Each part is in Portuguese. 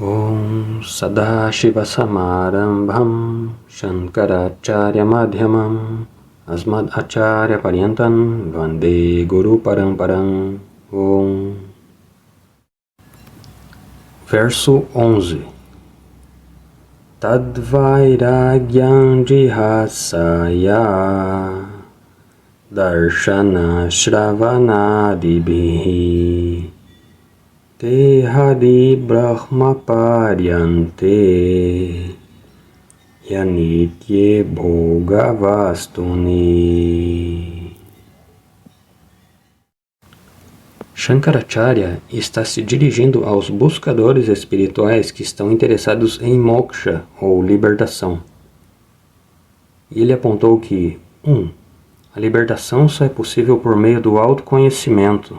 Om Sadashivasamarambham Shankaracharya Madhyamam Asmad Acharya Paryantam Vande Guru Paramparam. Om. Verso 11. Tadvairagyam jihasaya Darshana Shravanadibhi Tehadi Brahma Paryante Yanitye Bhogavastuni. Shankaracharya está se dirigindo aos buscadores espirituais que estão interessados em moksha, ou libertação. E ele apontou que 1. A libertação só é possível por meio do autoconhecimento.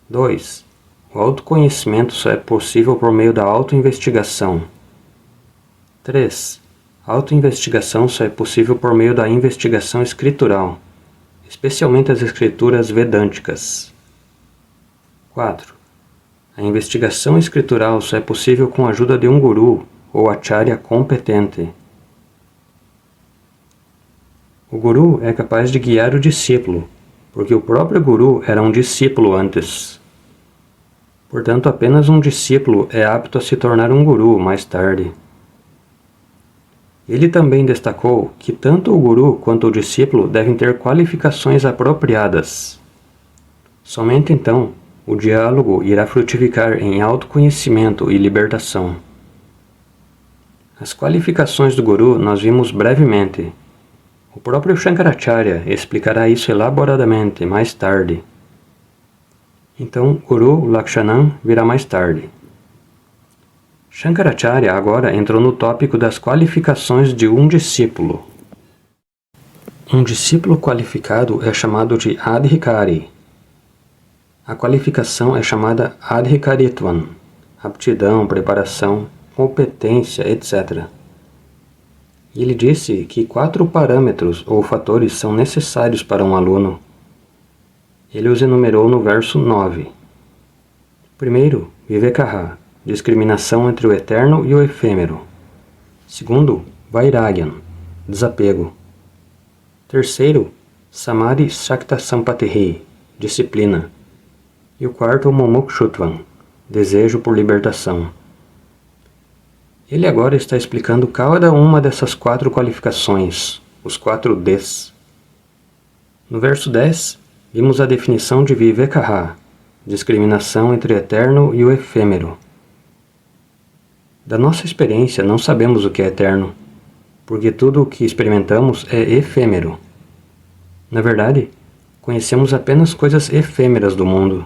2. O autoconhecimento só é possível por meio da autoinvestigação. 3. A autoinvestigação só é possível por meio da investigação escritural, especialmente as escrituras vedânticas. 4. A investigação escritural só é possível com a ajuda de um guru ou acharya competente. O guru é capaz de guiar o discípulo, porque o próprio guru era um discípulo antes. Portanto, apenas um discípulo é apto a se tornar um guru mais tarde. Ele também destacou que tanto o guru quanto o discípulo devem ter qualificações apropriadas. Somente então, o diálogo irá frutificar em autoconhecimento e libertação. As qualificações do guru nós vimos brevemente. O próprio Shankaracharya explicará isso elaboradamente mais tarde. Então, Guru Lakshanam virá mais tarde. Shankaracharya agora entrou no tópico das qualificações de um discípulo. Um discípulo qualificado é chamado de Adhikari. A qualificação é chamada Adhikaritvam, aptidão, preparação, competência, etc. E ele disse que 4 parâmetros ou fatores são necessários para um aluno. Ele os enumerou no verso 9. Primeiro, Vivekaha, discriminação entre o eterno e o efêmero. Segundo, Vairagyam, desapego. Terceiro, Samadhi Shakta Sampatihi, disciplina. E o quarto, Mumukshutvam, desejo por libertação. Ele agora está explicando cada uma dessas 4 qualificações, os 4 Ds. No verso 10, vimos a definição de Vivekaha, discriminação entre o eterno e o efêmero. Da nossa experiência, não sabemos o que é eterno, porque tudo o que experimentamos é efêmero. Na verdade, conhecemos apenas coisas efêmeras do mundo.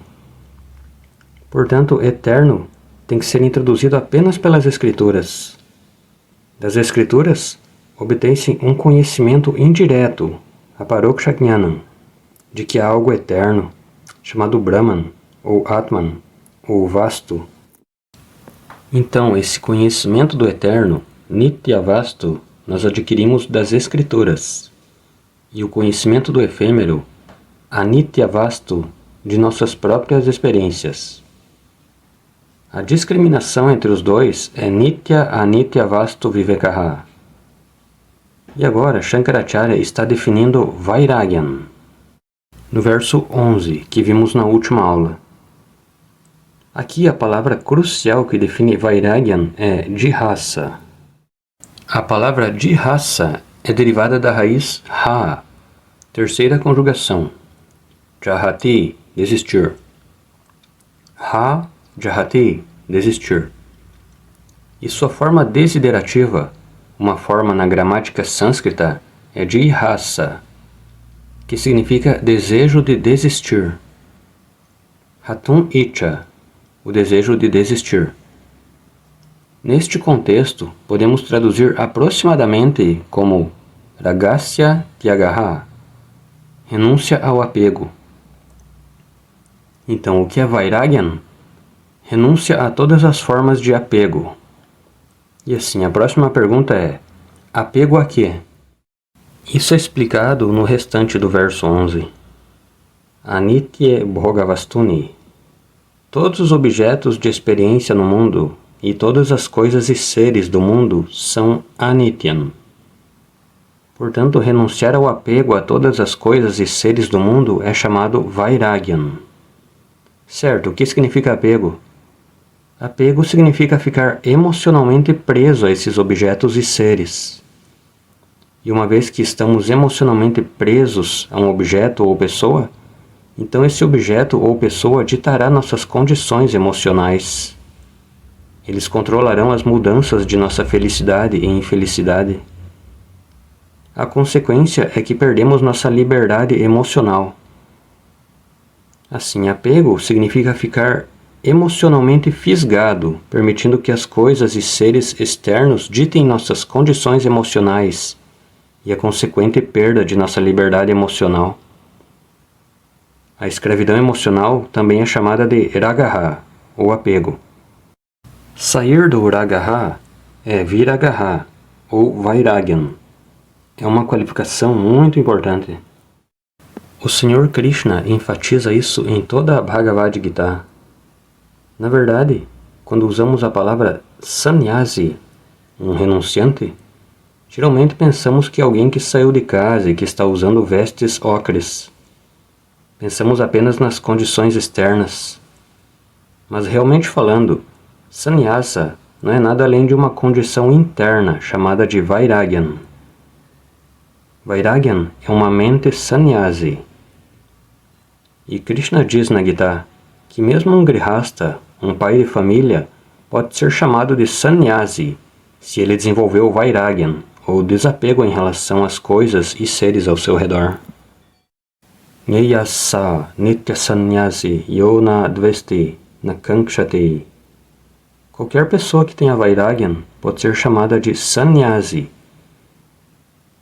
Portanto, eterno tem que ser introduzido apenas pelas Escrituras. Das Escrituras, obtém-se um conhecimento indireto, a Paroksha Jnanam, de que há algo eterno, chamado Brahman, ou Atman, ou Vastu. Então, esse conhecimento do eterno, Nitya Vastu, nós adquirimos das Escrituras. E o conhecimento do efêmero, Anitya Vastu, de nossas próprias experiências. A discriminação entre os dois é Nitya Anitya Vastu Vivekaha. E agora Shankaracharya está definindo Vairagyam, no verso 11, que vimos na última aula. Aqui a palavra crucial que define Vairagyam é Jihasa. A palavra Jihasa é derivada da raiz Ha, terceira conjugação. Jahati, desistir. Ha, Jahati, desistir. E sua forma desiderativa, uma forma na gramática sânscrita, é Jihasa, que significa desejo de desistir. Hatun Icha, o desejo de desistir. Neste contexto, podemos traduzir aproximadamente como Ragasya Tyagaha, renúncia ao apego. Então, o que é Vairagyam? Renúncia a todas as formas de apego. E assim, a próxima pergunta é: apego a quê? Isso é explicado no restante do verso 11. Anitya Bhogavastuni. Todos os objetos de experiência no mundo, e todas as coisas e seres do mundo são Anityan. Portanto, renunciar ao apego a todas as coisas e seres do mundo é chamado Vairagyan. Certo, o que significa apego? Apego significa ficar emocionalmente preso a esses objetos e seres. E uma vez que estamos emocionalmente presos a um objeto ou pessoa, então esse objeto ou pessoa ditará nossas condições emocionais. Eles controlarão as mudanças de nossa felicidade e infelicidade. A consequência é que perdemos nossa liberdade emocional. Assim, apego significa ficar emocionalmente fisgado, permitindo que as coisas e seres externos ditem nossas condições emocionais e a consequente perda de nossa liberdade emocional. A escravidão emocional também é chamada de ragaha, ou apego. Sair do ragaha é viragaha, ou vairagyan. É uma qualificação muito importante. O Senhor Krishna enfatiza isso em toda a Bhagavad Gita. Na verdade, quando usamos a palavra sannyasi, um renunciante, geralmente pensamos que é alguém que saiu de casa e que está usando vestes ocres. Pensamos apenas nas condições externas. Mas realmente falando, sannyasa não é nada além de uma condição interna chamada de vairagyan. Vairagyan é uma mente sannyasi. E Krishna diz na Gita que mesmo um grihasta, um pai de família, pode ser chamado de sannyasi se ele desenvolveu o vairagyan, ou desapego em relação às coisas e seres ao seu redor. Nyayasa nitya sannyasi yona dvesti nakankshati. Qualquer pessoa que tenha vairagyan pode ser chamada de sannyasi.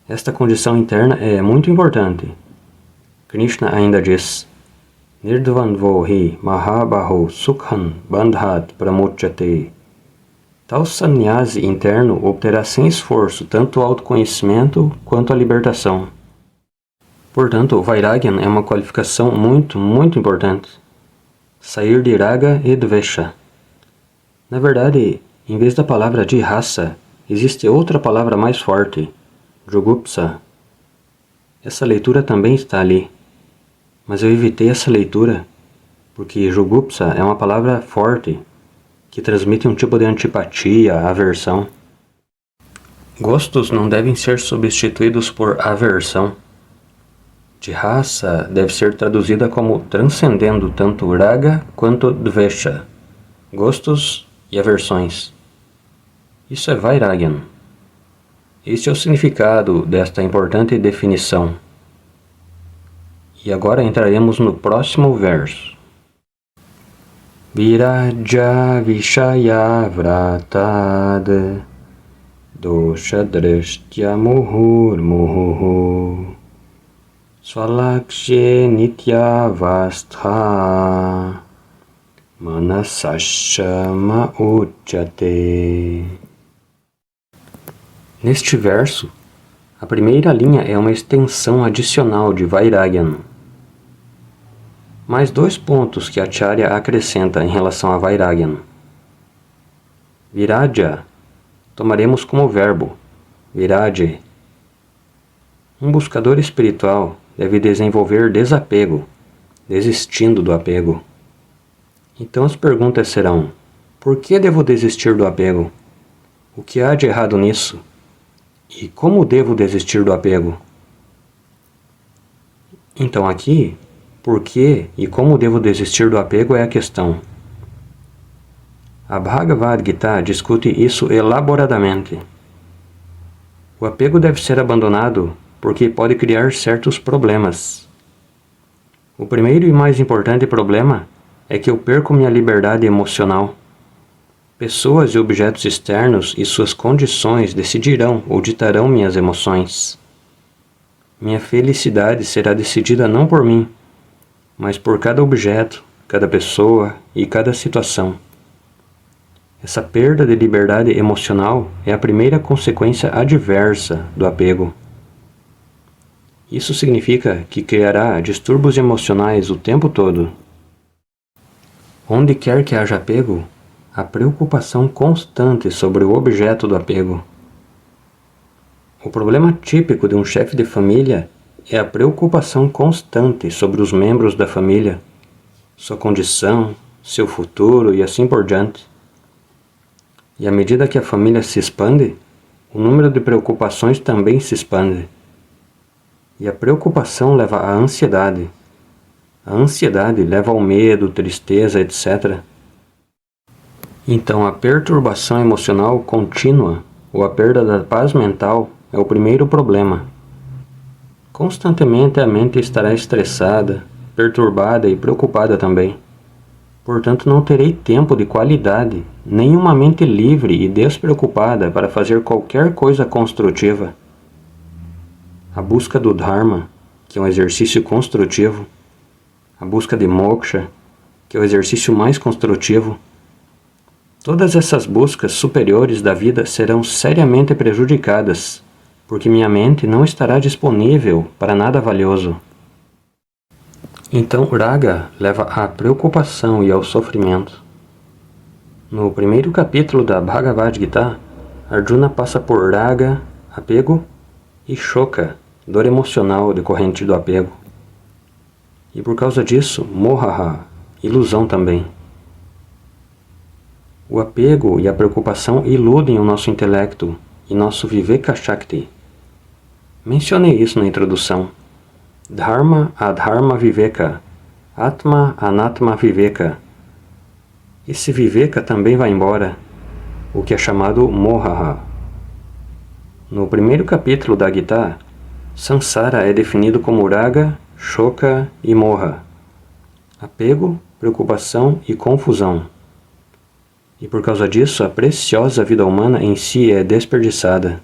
Esta condição interna é muito importante. Krishna ainda diz: Nirdvanvo hi mahabaho sukhan bandhat pramuchyate. Tal sannyasi interno obterá sem esforço tanto o autoconhecimento quanto a libertação. Portanto, o vairagyan é uma qualificação muito importante. Sair de raga e dvesha. Na verdade, em vez da palavra de raça, existe outra palavra mais forte, jugupsa. Essa leitura também está ali. Mas eu evitei essa leitura porque jugupsa é uma palavra forte que transmite um tipo de antipatia, aversão. Gostos não devem ser substituídos por aversão. De raça deve ser traduzida como transcendendo tanto raga quanto dvesha, gostos e aversões. Isso é vairagyan. Este é o significado desta importante definição. E agora entraremos no próximo verso. Viraja vishaya vratad dosha drishtya muhur muhu swalakshe nityavastha manasashama uchate. Neste verso, a primeira linha é uma extensão adicional de vairagyan. Mais 2 pontos que a Acharya acrescenta em relação a vairagyan. Viraja tomaremos como verbo, viraje. Um buscador espiritual deve desenvolver desapego, desistindo do apego. Então as perguntas serão: por que devo desistir do apego? O que há de errado nisso? E como devo desistir do apego? Então aqui, por que e como devo desistir do apego é a questão. A Bhagavad Gita discute isso elaboradamente. O apego deve ser abandonado porque pode criar certos problemas. O primeiro e mais importante problema é que eu perco minha liberdade emocional. Pessoas e objetos externos e suas condições decidirão ou ditarão minhas emoções. Minha felicidade será decidida não por mim, mas por cada objeto, cada pessoa e cada situação. Essa perda de liberdade emocional é a primeira consequência adversa do apego. Isso significa que criará distúrbios emocionais o tempo todo. Onde quer que haja apego, a preocupação constante sobre o objeto do apego. O problema típico de um chefe de família é a preocupação constante sobre os membros da família, sua condição, seu futuro e assim por diante. E à medida que a família se expande, o número de preocupações também se expande. E a preocupação leva à ansiedade. A ansiedade leva ao medo, tristeza, etc. Então a perturbação emocional contínua, ou a perda da paz mental, é o primeiro problema. Constantemente a mente estará estressada, perturbada e preocupada também. Portanto, não terei tempo de qualidade, nem uma mente livre e despreocupada para fazer qualquer coisa construtiva. A busca do Dharma, que é um exercício construtivo, a busca de Moksha, que é o exercício mais construtivo, todas essas buscas superiores da vida serão seriamente prejudicadas, porque minha mente não estará disponível para nada valioso. Então, Raga leva à preocupação e ao sofrimento. No primeiro capítulo da Bhagavad Gita, Arjuna passa por Raga, apego, e Shoka, dor emocional decorrente do apego. E por causa disso, Mohaha, ilusão também. O apego e a preocupação iludem o nosso intelecto e nosso Viveka Shakti. Mencionei isso na introdução. Dharma Adharma Viveka, Atma Anatma Viveka. Esse Viveka também vai embora, o que é chamado Mohaha. No primeiro capítulo da Gita, Sansara é definido como Raga, Shoka e Moha. Apego, preocupação e confusão. E por causa disso, a preciosa vida humana em si é desperdiçada.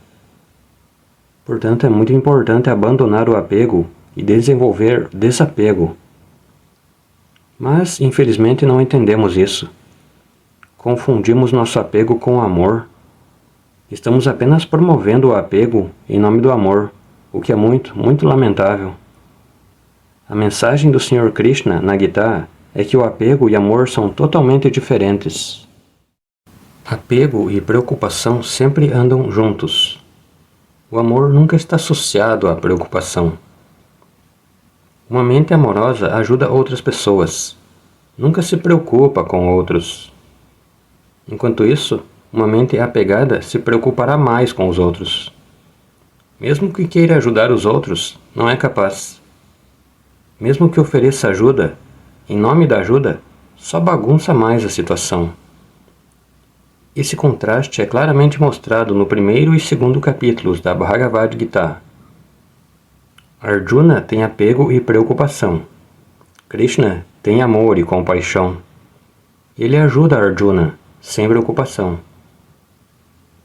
Portanto, é muito importante abandonar o apego e desenvolver desapego. Mas, infelizmente, não entendemos isso. Confundimos nosso apego com o amor. Estamos apenas promovendo o apego em nome do amor, o que é muito, muito lamentável. A mensagem do Sr. Krishna na Gita é que o apego e amor são totalmente diferentes. Apego e preocupação sempre andam juntos. O amor nunca está associado à preocupação. Uma mente amorosa ajuda outras pessoas. Nunca se preocupa com outros. Enquanto isso, uma mente apegada se preocupará mais com os outros. Mesmo que queira ajudar os outros, não é capaz. Mesmo que ofereça ajuda, em nome da ajuda, só bagunça mais a situação. Esse contraste é claramente mostrado no primeiro e segundo capítulos da Bhagavad Gita. Arjuna tem apego e preocupação. Krishna tem amor e compaixão. Ele ajuda Arjuna, sem preocupação.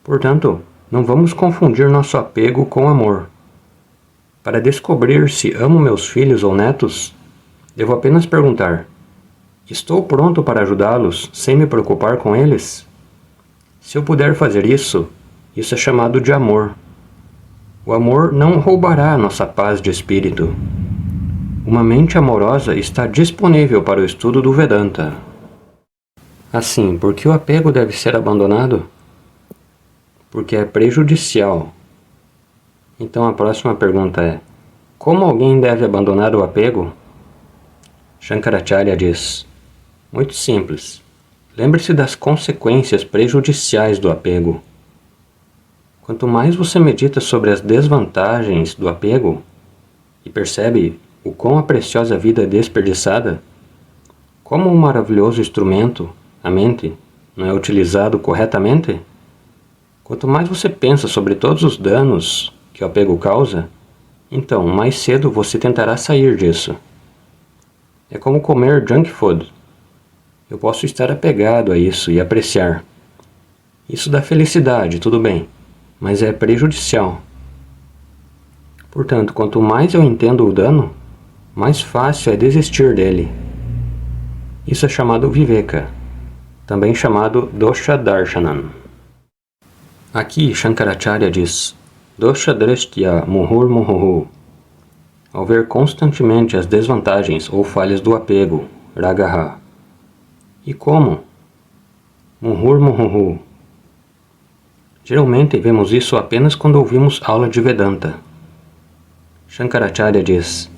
Portanto, não vamos confundir nosso apego com amor. Para descobrir se amo meus filhos ou netos, devo apenas perguntar: estou pronto para ajudá-los sem me preocupar com eles? Se eu puder fazer isso, isso é chamado de amor. O amor não roubará nossa paz de espírito. Uma mente amorosa está disponível para o estudo do Vedanta. Assim, por que o apego deve ser abandonado? Porque é prejudicial. Então a próxima pergunta é: como alguém deve abandonar o apego? Shankaracharya diz: muito simples. Lembre-se das consequências prejudiciais do apego. Quanto mais você medita sobre as desvantagens do apego e percebe o quão a preciosa vida é desperdiçada, como um maravilhoso instrumento, a mente, não é utilizado corretamente, quanto mais você pensa sobre todos os danos que o apego causa, então mais cedo você tentará sair disso. É como comer junk food. Eu posso estar apegado a isso e apreciar. Isso dá felicidade, tudo bem, mas é prejudicial. Portanto, quanto mais eu entendo o dano, mais fácil é desistir dele. Isso é chamado Viveka, também chamado Dosha Darshanam. Aqui Shankaracharya diz: Dosha Drashtya Muhur Muhuhu. Ao ver constantemente as desvantagens ou falhas do apego, Ragaha. E como? Muhurmuhu. Geralmente vemos isso apenas quando ouvimos aula de Vedanta. Shankaracharya diz: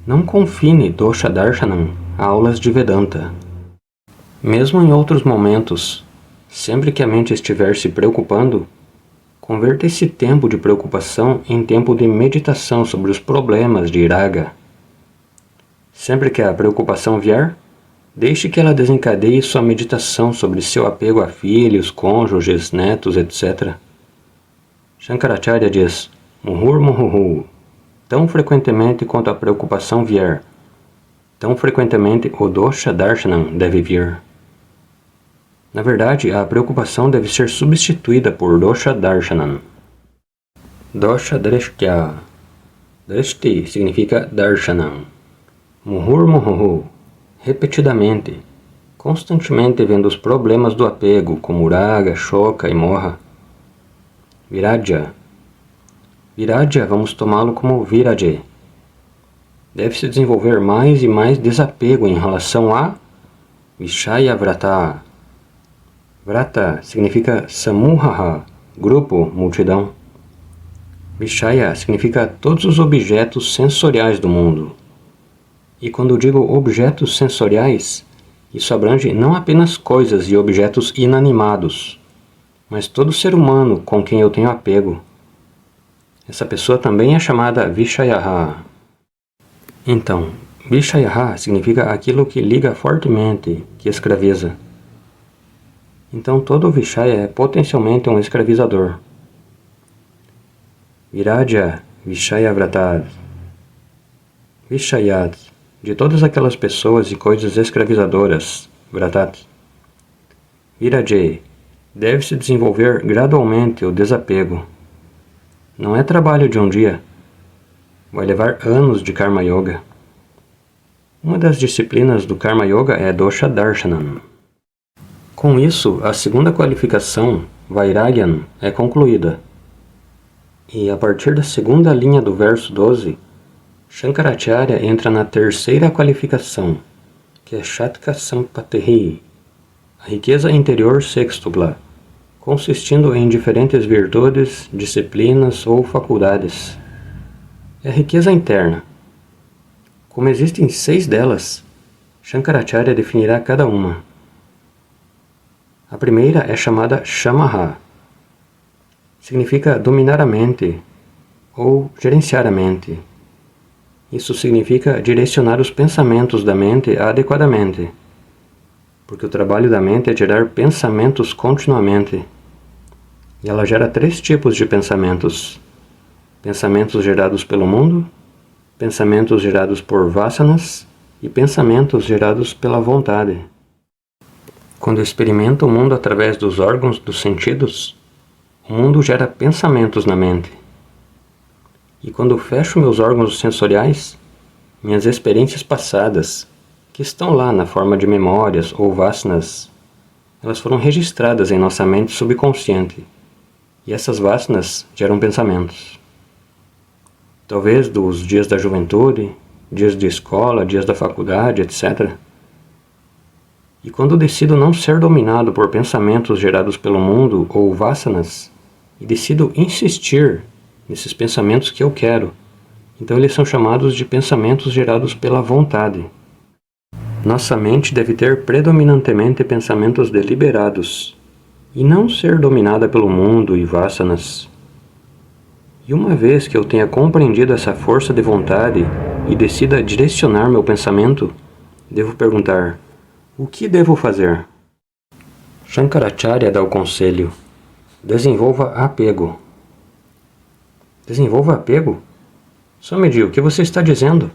não confine Dosha Darshanam a aulas de Vedanta. Mesmo em outros momentos, sempre que a mente estiver se preocupando, converta esse tempo de preocupação em tempo de meditação sobre os problemas de Raga. Sempre que a preocupação vier, deixe que ela desencadeie sua meditação sobre seu apego a filhos, cônjuges, netos, etc. Shankaracharya diz: Muhurmuhu. Tão frequentemente quanto a preocupação vier, tão frequentemente o Dosha Darshanam deve vir. Na verdade, a preocupação deve ser substituída por Dosha Darshanam. Dosha Drishkya. Drishti significa Darshanam. Muhurmuhu. Repetidamente, constantemente vendo os problemas do apego, como Raga, Shoka e Moha. Virajya. Virajya, vamos tomá-lo como Viraje. Deve-se desenvolver mais e mais desapego em relação a Vishaya Vrata. Vrata significa Samuhaha, grupo, multidão. Vishaya significa todos os objetos sensoriais do mundo. E quando digo objetos sensoriais, isso abrange não apenas coisas e objetos inanimados, mas todo ser humano com quem eu tenho apego. Essa pessoa também é chamada Vishayaha. Então, Vishayaha significa aquilo que liga fortemente, que escraviza. Então todo Vishaya é potencialmente um escravizador. Virajya Vishayavratad. Vishayat, de todas aquelas pessoas e coisas escravizadoras, Vratat. Viraje, deve-se desenvolver gradualmente o desapego. Não é trabalho de um dia. Vai levar anos de Karma Yoga. Uma das disciplinas do Karma Yoga é Dosha Darshanam. Com isso, a segunda qualificação, Vairagyan, é concluída. E a partir da segunda linha do verso 12, Shankaracharya entra na terceira qualificação, que é Shatka Sampatehi, a riqueza interior sextupla, consistindo em diferentes virtudes, disciplinas ou faculdades. É a riqueza interna. Como existem 6 delas, Shankaracharya definirá cada uma. A primeira é chamada Shamaha. Significa dominar a mente ou gerenciar a mente. Isso significa direcionar os pensamentos da mente adequadamente, porque o trabalho da mente é gerar pensamentos continuamente. E ela gera 3 tipos de pensamentos: pensamentos gerados pelo mundo, pensamentos gerados por vasanas e pensamentos gerados pela vontade. Quando experimento o mundo através dos órgãos dos sentidos, o mundo gera pensamentos na mente. E quando fecho meus órgãos sensoriais, minhas experiências passadas, que estão lá na forma de memórias ou vasanas, elas foram registradas em nossa mente subconsciente, e essas vasanas geram pensamentos. Talvez dos dias da juventude, dias de escola, dias da faculdade, etc. E quando decido não ser dominado por pensamentos gerados pelo mundo ou vasanas, e decido insistir nesses pensamentos que eu quero, então eles são chamados de pensamentos gerados pela vontade. Nossa mente deve ter predominantemente pensamentos deliberados, e não ser dominada pelo mundo e vasanas. E uma vez que eu tenha compreendido essa força de vontade e decida direcionar meu pensamento, devo perguntar: o que devo fazer? Shankaracharya dá o conselho: desenvolva apego. Desenvolva apego? Swamiji, o que você está dizendo?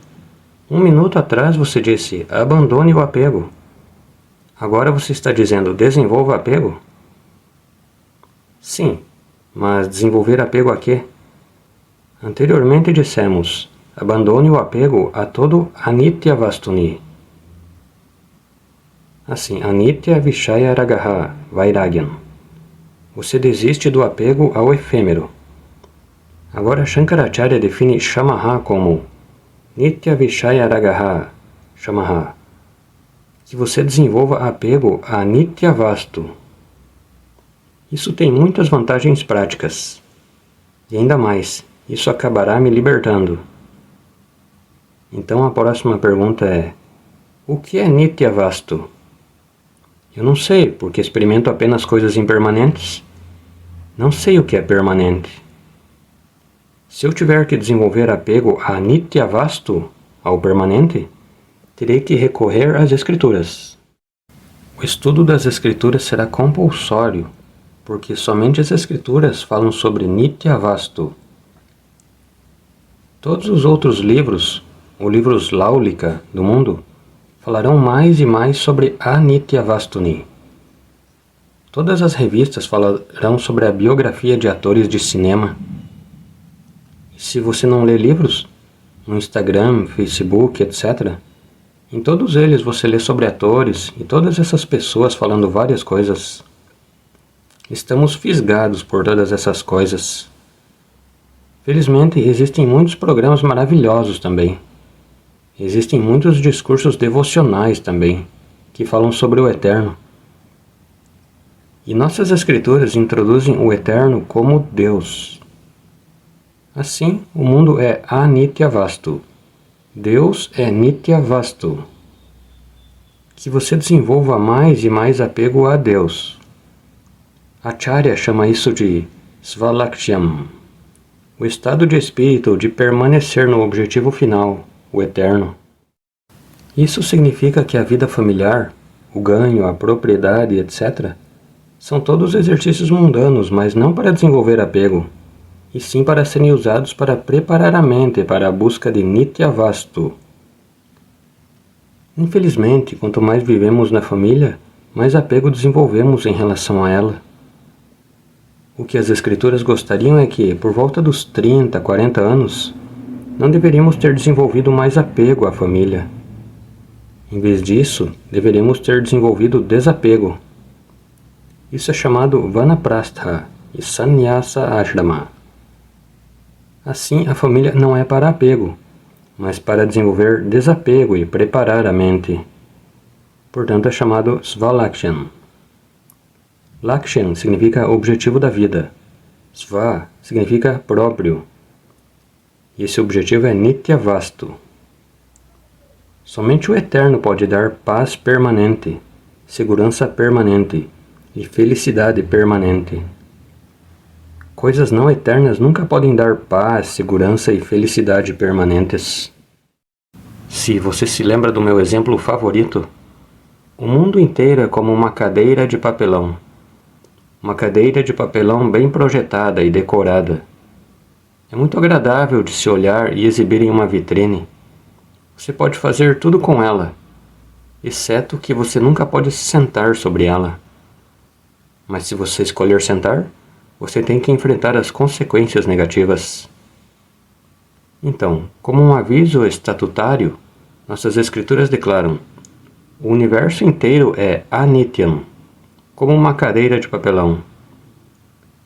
1 minuto atrás você disse: abandone o apego. Agora você está dizendo: desenvolva apego? Sim, mas desenvolver apego a quê? Anteriormente dissemos: abandone o apego a todo Anitya Vastuni. Assim, Anitya Vishaya Ragaha Vairagyan. Você desiste do apego ao efêmero. Agora Shankaracharya define Shamaha como Nitya Vishaya Ragaha Shamaha. Que você desenvolva apego a Nitya Vastu, Isso tem muitas vantagens práticas. E ainda mais, isso acabará me libertando. Então a próxima pergunta é: o que é Nitya Vastu? Eu não sei, porque experimento apenas coisas impermanentes. Não sei o que é permanente. Se eu tiver que desenvolver apego a Nitya Vastu, ao permanente, terei que recorrer às escrituras. O estudo das escrituras será compulsório, porque somente as escrituras falam sobre Nitya Vastu. Todos os outros livros, os livros Laulika do mundo, falarão mais e mais sobre Anitya Vastuni. Todas as revistas falarão sobre a biografia de atores de cinema. E se você não lê livros, no Instagram, Facebook, etc., em todos eles você lê sobre atores e todas essas pessoas falando várias coisas. Estamos fisgados por todas essas coisas. Felizmente, existem muitos programas maravilhosos também. Existem muitos discursos devocionais também, que falam sobre o Eterno. E nossas escrituras introduzem o Eterno como Deus. Assim, o mundo é Anitya Vastu. Deus é Nitya Vastu. Que você desenvolva mais e mais apego a Deus. Acharya chama isso de Svalaksham, o estado de espírito de permanecer no objetivo final, o Eterno. Isso significa que a vida familiar, o ganho, a propriedade, etc., são todos exercícios mundanos, mas não para desenvolver apego, e sim para serem usados para preparar a mente para a busca de Nitya Vastu. Infelizmente, quanto mais vivemos na família, mais apego desenvolvemos em relação a ela. O que as escrituras gostariam é que, por volta dos 30, 40 anos, não deveríamos ter desenvolvido mais apego à família. Em vez disso, deveríamos ter desenvolvido desapego. Isso é chamado Vanaprastha e Sannyasa Ashrama. Assim, a família não é para apego, mas para desenvolver desapego e preparar a mente. Portanto, é chamado Svalaksham. Laksham significa objetivo da vida. Sva significa próprio. E esse objetivo é Nitya Vastu. Somente o Eterno pode dar paz permanente, segurança permanente e felicidade permanente. Coisas não eternas nunca podem dar paz, segurança e felicidade permanentes. Se você se lembra do meu exemplo favorito, o mundo inteiro é como uma cadeira de papelão. Uma cadeira de papelão bem projetada e decorada. É muito agradável de se olhar e exibir em uma vitrine. Você pode fazer tudo com ela, exceto que você nunca pode se sentar sobre ela. Mas se você escolher sentar, você tem que enfrentar as consequências negativas. Então, como um aviso estatutário, nossas escrituras declaram: o universo inteiro é Anityam, como uma cadeira de papelão.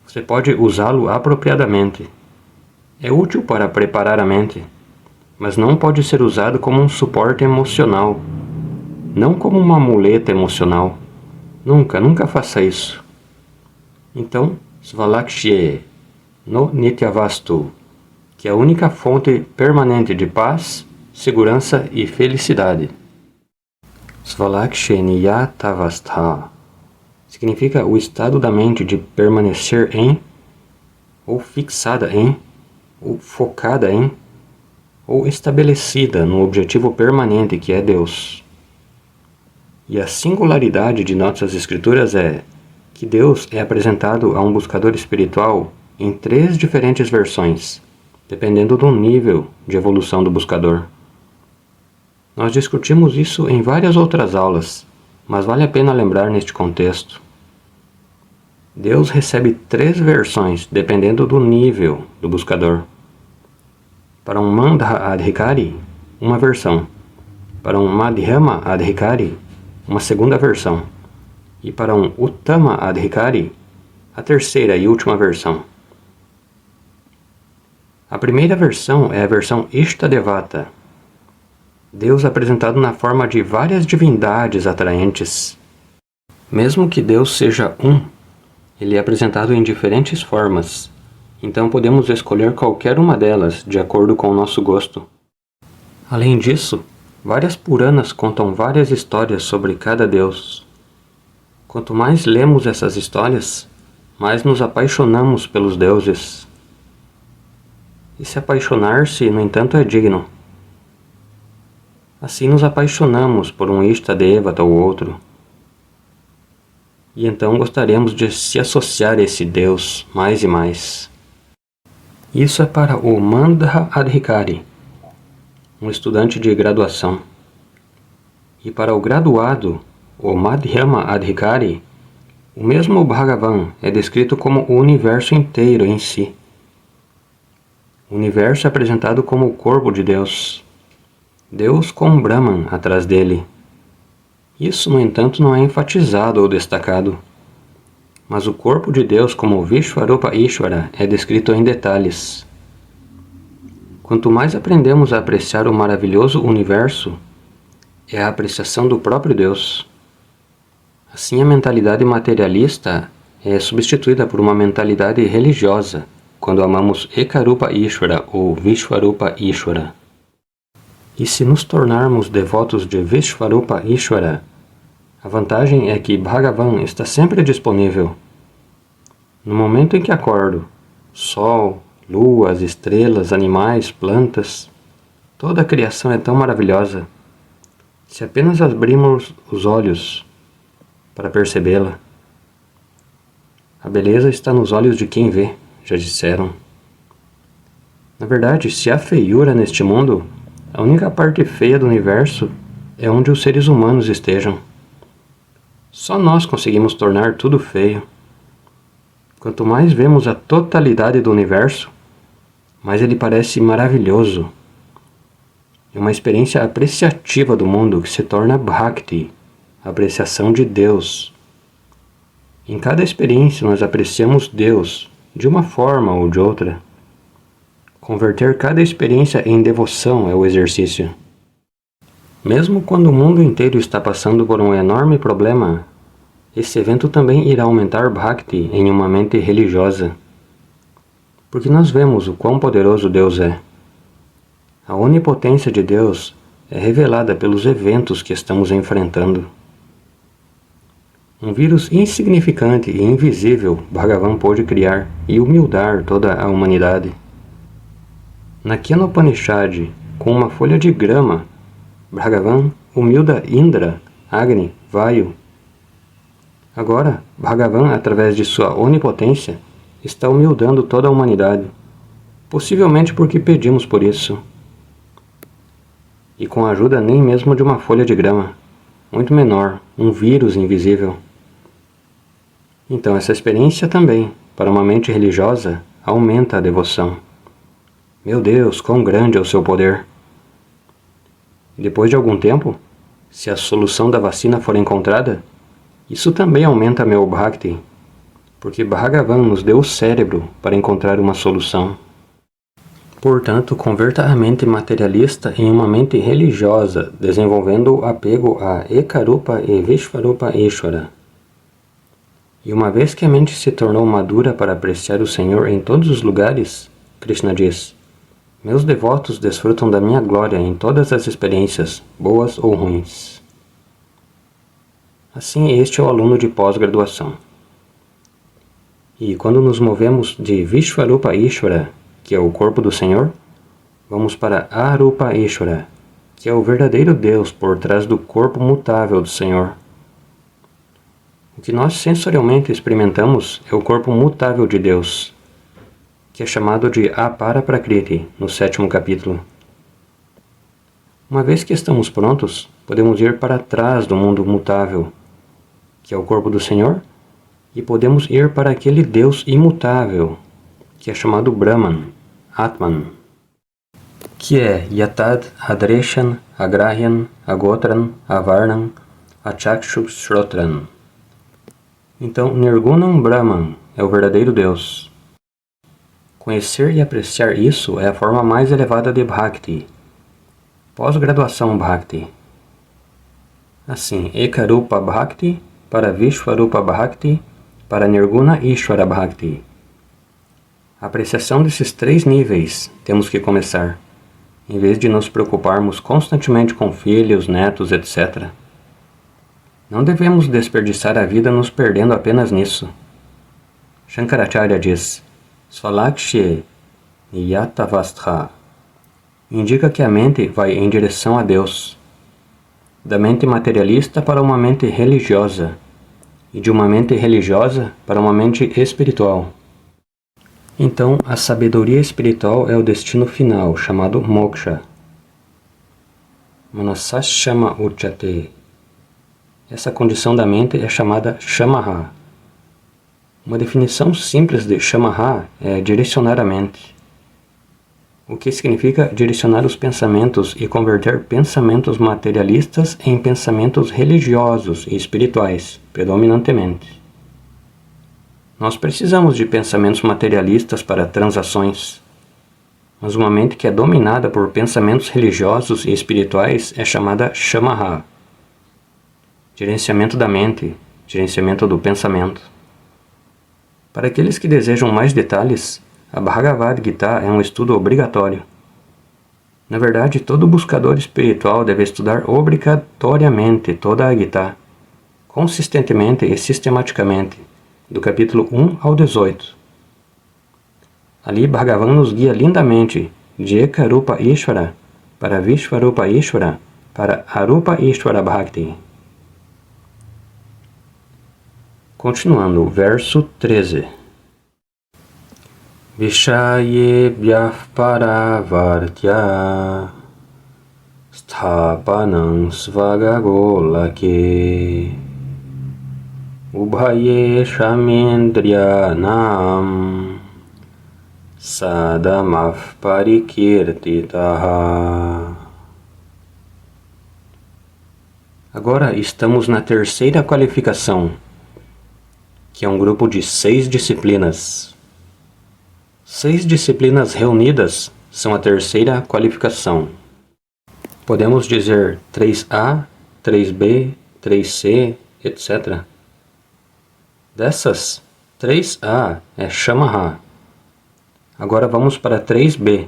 Você pode usá-lo apropriadamente. É útil para preparar a mente, mas não pode ser usado como um suporte emocional, não como uma muleta emocional. Nunca faça isso. Então, Svalakshye no Nityavastu, que é a única fonte permanente de paz, segurança e felicidade. Svalakshye Niyatavastha significa o estado da mente de permanecer em, ou fixada em, ou focada em, ou estabelecida no objetivo permanente que é Deus. E a singularidade de nossas escrituras é que Deus é apresentado a um buscador espiritual em 3 diferentes versões, dependendo do nível de evolução do buscador. Nós discutimos isso em várias outras aulas, mas vale a pena lembrar neste contexto. Deus recebe 3 versões, dependendo do nível do buscador. Para um Mandha Adhikari, uma versão. Para um Madhyama Adhikari, uma segunda versão. E para um Uttama Adhikari, a terceira e última versão. A primeira versão é a versão Ishtadevata. Deus apresentado na forma de várias divindades atraentes. Mesmo que Deus seja um, Ele é apresentado em diferentes formas, então podemos escolher qualquer uma delas de acordo com o nosso gosto. Além disso, várias Puranas contam várias histórias sobre cada deus. Quanto mais lemos essas histórias, mais nos apaixonamos pelos deuses. E se apaixonar-se, no entanto, é digno. Assim nos apaixonamos por um Ishtadevata ou outro. E então gostaríamos de se associar a esse Deus mais e mais. Isso é para o Mandha Adhikari, um estudante de graduação. E para o graduado, o Madhyama Adhikari, o mesmo Bhagavan é descrito como o universo inteiro em si. O universo é apresentado como o corpo de Deus. Deus com Brahman atrás dele. Isso, no entanto, não é enfatizado ou destacado. Mas o corpo de Deus como Vishvarupa Ishvara é descrito em detalhes. Quanto mais aprendemos a apreciar o maravilhoso universo, é a apreciação do próprio Deus. Assim, a mentalidade materialista é substituída por uma mentalidade religiosa quando amamos Ekarupa Ishvara ou Vishvarupa Ishvara. E se nos tornarmos devotos de Vishvarupa Ishvara, a vantagem é que Bhagavan está sempre disponível. No momento em que acordo, sol, lua, as estrelas, animais, plantas, toda a criação é tão maravilhosa. Se apenas abrirmos os olhos para percebê-la. A beleza está nos olhos de quem vê, já disseram. Na verdade, se há feiura neste mundo, a única parte feia do universo é onde os seres humanos estejam. Só nós conseguimos tornar tudo feio. Quanto mais vemos a totalidade do universo, mais ele parece maravilhoso. É uma experiência apreciativa do mundo que se torna Bhakti, a apreciação de Deus. Em cada experiência nós apreciamos Deus, de uma forma ou de outra. Converter cada experiência em devoção é o exercício. Mesmo quando o mundo inteiro está passando por um enorme problema, esse evento também irá aumentar Bhakti em uma mente religiosa. Porque nós vemos o quão poderoso Deus é. A onipotência de Deus é revelada pelos eventos que estamos enfrentando. Um vírus insignificante e invisível Bhagavan pôde criar e humildar toda a humanidade. Na Kena Upanishad, com uma folha de grama, Bhagavan humilda Indra, Agni, Vayu. Agora, Bhagavan, através de sua onipotência, está humildando toda a humanidade, possivelmente porque pedimos por isso. E com a ajuda nem mesmo de uma folha de grama, muito menor, um vírus invisível. Então essa experiência também, para uma mente religiosa, aumenta a devoção. Meu Deus, quão grande é o seu poder! E depois de algum tempo, se a solução da vacina for encontrada, isso também aumenta meu Bhakti, porque Bhagavan nos deu o cérebro para encontrar uma solução. Portanto, converta a mente materialista em uma mente religiosa, desenvolvendo o apego a Ekarupa e Vishvarupa Ishvara. E uma vez que a mente se tornou madura para apreciar o Senhor em todos os lugares, Krishna diz: meus devotos desfrutam da minha glória em todas as experiências, boas ou ruins. Assim, este é o aluno de pós-graduação. E quando nos movemos de Vishvarupa Ishvara, que é o corpo do Senhor, vamos para Arupa Ishvara, que é o verdadeiro Deus por trás do corpo mutável do Senhor. O que nós sensorialmente experimentamos é o corpo mutável de Deus, que é chamado de Apara Prakriti, no 7º capítulo. Uma vez que estamos prontos, podemos ir para trás do mundo mutável, que é o corpo do Senhor, e podemos ir para aquele Deus imutável, que é chamado Brahman, Atman, que é Yatad, Adreshan, Agrahyan, Agotran, Avarnam, Achakshushrotran. Então, Nirgunam Brahman é o verdadeiro Deus. Conhecer e apreciar isso é a forma mais elevada de Bhakti. Pós-graduação Bhakti. Assim, Ekarupa Bhakti para Vishvarupa Bhakti, para Nirguna Ishvara Bhakti. A apreciação desses 3 níveis temos que começar, em vez de nos preocuparmos constantemente com filhos, netos, etc. Não devemos desperdiçar a vida nos perdendo apenas nisso. Shankaracharya diz, Svalakshye Niyatavastha, indica que a mente vai em direção a Deus, da mente materialista para uma mente religiosa, e de uma mente religiosa para uma mente espiritual. Então, a sabedoria espiritual é o destino final, chamado moksha. Manasashama uchate. Essa condição da mente é chamada shamaha. Uma definição simples de shamaha é direcionar a mente, o que significa direcionar os pensamentos e converter pensamentos materialistas em pensamentos religiosos e espirituais, predominantemente. Nós precisamos de pensamentos materialistas para transações, mas uma mente que é dominada por pensamentos religiosos e espirituais é chamada shamaha. Gerenciamento da mente, gerenciamento do pensamento. Para aqueles que desejam mais detalhes, a Bhagavad Gita é um estudo obrigatório. Na verdade, todo buscador espiritual deve estudar obrigatoriamente toda a Gita, consistentemente e sistematicamente, do capítulo 1 ao 18. Ali Bhagavan nos guia lindamente de Ekarupa Ishvara para Vishvarupa Ishvara para Arupa Ishvara Bhakti. Continuando, verso 13. Vishayebhyah paravartya sthapanam svagagolake ubhaye shamendriyanam sadamav parikirtitaha. Agora estamos na terceira qualificação, que é um grupo de 6 disciplinas. 6 disciplinas reunidas são a terceira qualificação. Podemos dizer 3A, 3B, 3C, etc. Dessas, 3A é Shamaha. Agora vamos para 3B,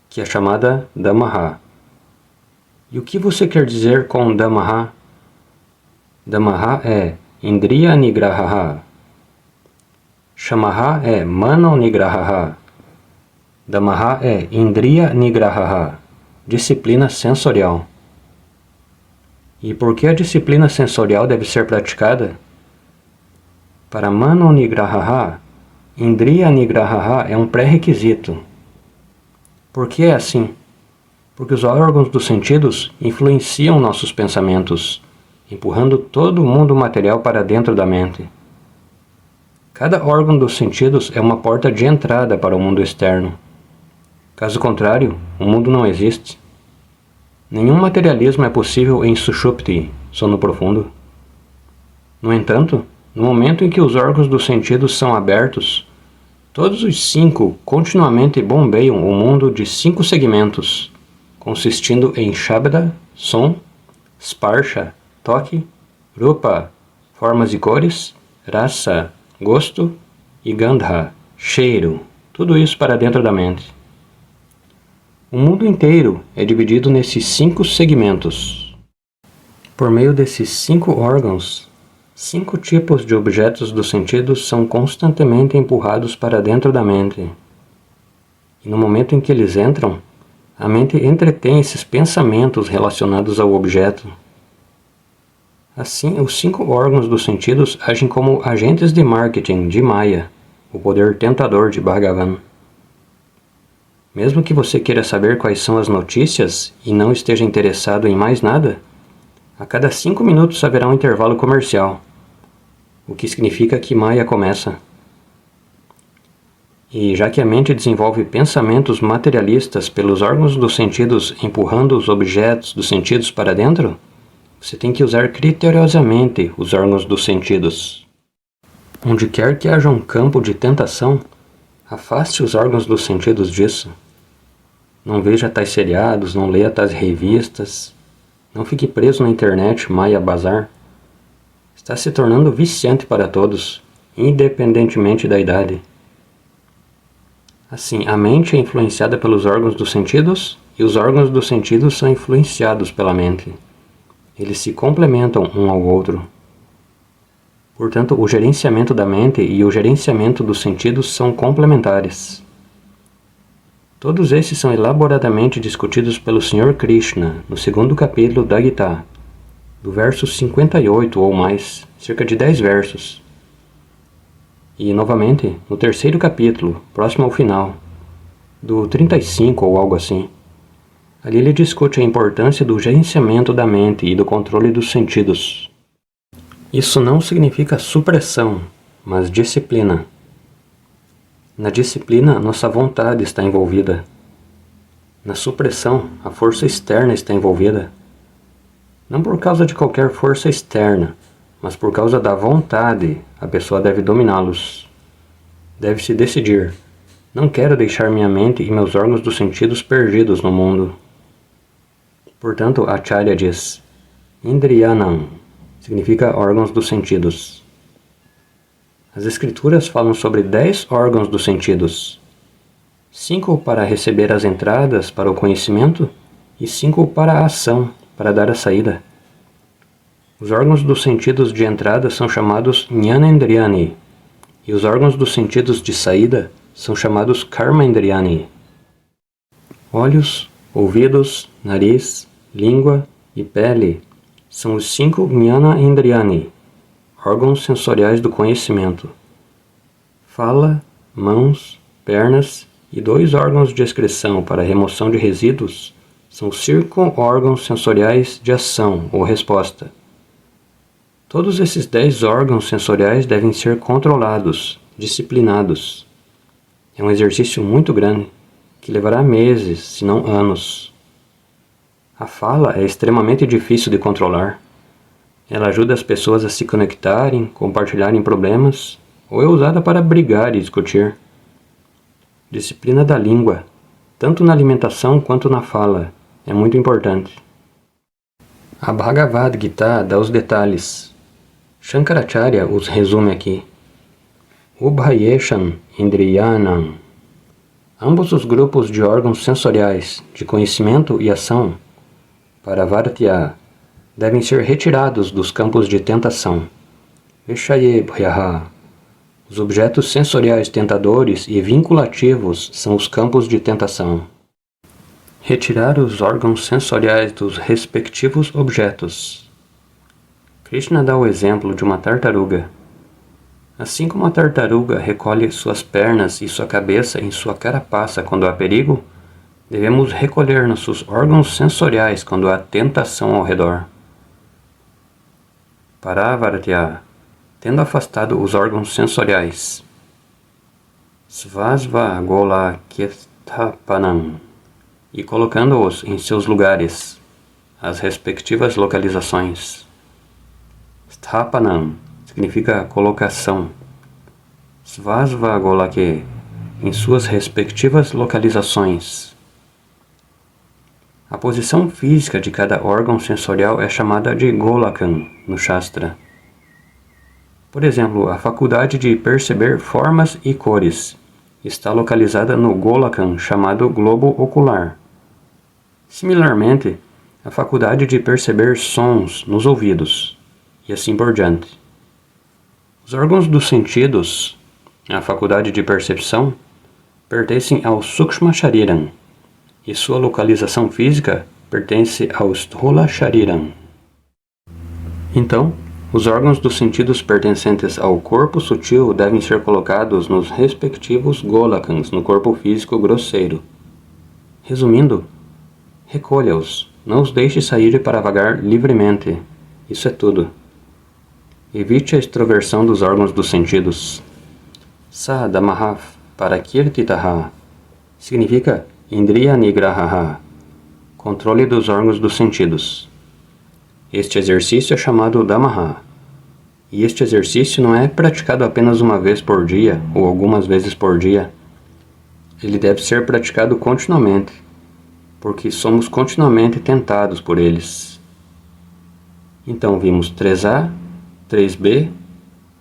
que é chamada Damaha. E o que você quer dizer com Damaha? Damaha é Indriya Nigraha. Shamaha é Mano Nigraha. Damaha é Indriya Nigraha, disciplina sensorial. E por que a disciplina sensorial deve ser praticada? Para Mano Nigraha, Indriya Nigraha é um pré-requisito. Por que é assim? Porque os órgãos dos sentidos influenciam nossos pensamentos, empurrando todo o mundo material para dentro da mente. Cada órgão dos sentidos é uma porta de entrada para o mundo externo. Caso contrário, o mundo não existe. Nenhum materialismo é possível em Sushupti, sono profundo. No entanto, no momento em que os órgãos dos sentidos são abertos, todos os 5 continuamente bombeiam o mundo de 5 segmentos, consistindo em Shabda, som, Sparsha, toque, Rupa, formas e cores, Rasa, gosto, e Gandha, cheiro, tudo isso para dentro da mente. O mundo inteiro é dividido nesses 5 segmentos. Por meio desses 5 órgãos, 5 tipos de objetos dos sentidos são constantemente empurrados para dentro da mente. E no momento em que eles entram, a mente entretém esses pensamentos relacionados ao objeto. Assim, os 5 órgãos dos sentidos agem como agentes de marketing de Maya, o poder tentador de Bhagavan. Mesmo que você queira saber quais são as notícias e não esteja interessado em mais nada, a cada 5 minutos haverá um intervalo comercial, o que significa que Maya começa. E já que a mente desenvolve pensamentos materialistas pelos órgãos dos sentidos empurrando os objetos dos sentidos para dentro, você tem que usar criteriosamente os órgãos dos sentidos. Onde quer que haja um campo de tentação, afaste os órgãos dos sentidos disso. Não veja tais seriados, não leia tais revistas, não fique preso na internet Maya Bazar. Está se tornando viciante para todos, independentemente da idade. Assim, a mente é influenciada pelos órgãos dos sentidos e os órgãos dos sentidos são influenciados pela mente. Eles se complementam um ao outro. Portanto, o gerenciamento da mente e o gerenciamento dos sentidos são complementares. Todos esses são elaboradamente discutidos pelo Sr. Krishna no segundo capítulo da Gita, do verso 58 ou mais, cerca de 10 versos. E, novamente, no terceiro capítulo, próximo ao final, do 35 ou algo assim. Ali ele discute a importância do gerenciamento da mente e do controle dos sentidos. Isso não significa supressão, mas disciplina. Na disciplina, nossa vontade está envolvida. Na supressão, a força externa está envolvida. Não por causa de qualquer força externa, mas por causa da vontade, a pessoa deve dominá-los. Deve-se decidir. Não quero deixar minha mente e meus órgãos dos sentidos perdidos no mundo. Portanto, Acharya diz, Indriyanam, significa órgãos dos sentidos. As escrituras falam sobre 10 órgãos dos sentidos. 5 para receber as entradas para o conhecimento e 5 para a ação, para dar a saída. Os órgãos dos sentidos de entrada são chamados Jnanendriyani e os órgãos dos sentidos de saída são chamados Karmendriyani. Olhos, ouvidos, nariz, língua e pele são os 5 Jnanendriyani, órgãos sensoriais do conhecimento. Fala, mãos, pernas e 2 órgãos de excreção para remoção de resíduos são 5 órgãos sensoriais de ação ou resposta. Todos esses 10 órgãos sensoriais devem ser controlados, disciplinados. É um exercício muito grande, que levará meses, se não anos. A fala é extremamente difícil de controlar. Ela ajuda as pessoas a se conectarem, compartilharem problemas, ou é usada para brigar e discutir. Disciplina da língua, tanto na alimentação quanto na fala, é muito importante. A Bhagavad Gita dá os detalhes. Shankaracharya os resume aqui. Ubhayesham Indriyanam. Ambos os grupos de órgãos sensoriais, de conhecimento e ação, para Vartya, devem ser retirados dos campos de tentação. Vishaye Bhyaha. Os objetos sensoriais tentadores e vinculativos são os campos de tentação. Retirar os órgãos sensoriais dos respectivos objetos. Krishna dá o exemplo de uma tartaruga. Assim como a tartaruga recolhe suas pernas e sua cabeça em sua carapaça quando há perigo, devemos recolher nossos órgãos sensoriais quando há tentação ao redor. Paravartya, tendo afastado os órgãos sensoriais. Svasva Gola Kirtapanam, e colocando-os em seus lugares, as respectivas localizações. Sthapanam significa colocação. Svasva Golake, em suas respectivas localizações. A posição física de cada órgão sensorial é chamada de Golakam no Shastra. Por exemplo, a faculdade de perceber formas e cores está localizada no Golakam chamado globo ocular. Similarmente, a faculdade de perceber sons nos ouvidos, e assim por diante. Os órgãos dos sentidos, a faculdade de percepção, pertencem ao Sukshma Shariram, e sua localização física pertence ao Sthula Shariram. Então, os órgãos dos sentidos pertencentes ao corpo sutil devem ser colocados nos respectivos Golakams no corpo físico grosseiro. Resumindo, recolha-os, não os deixe sair para vagar livremente. Isso é tudo. Evite a extroversão dos órgãos dos sentidos. Sadamaha parakirtitaha significa Indriya Nigrahaha, controle dos órgãos dos sentidos. Este exercício é chamado Damaha, e este exercício não é praticado apenas uma vez por dia ou algumas vezes por dia. Ele deve ser praticado continuamente, porque somos continuamente tentados por eles. Então vimos 3A, 3B,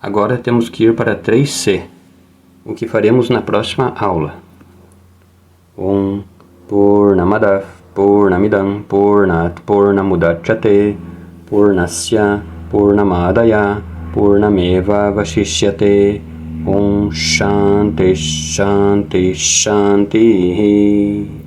Agora temos que ir para 3C, o que faremos na próxima aula. Om Purnamadav Purnamidam Purnat Purnamudachyate Purnasya Purnamadaya Purnameva Vashishyate. Om Shanti Shanti Shanti.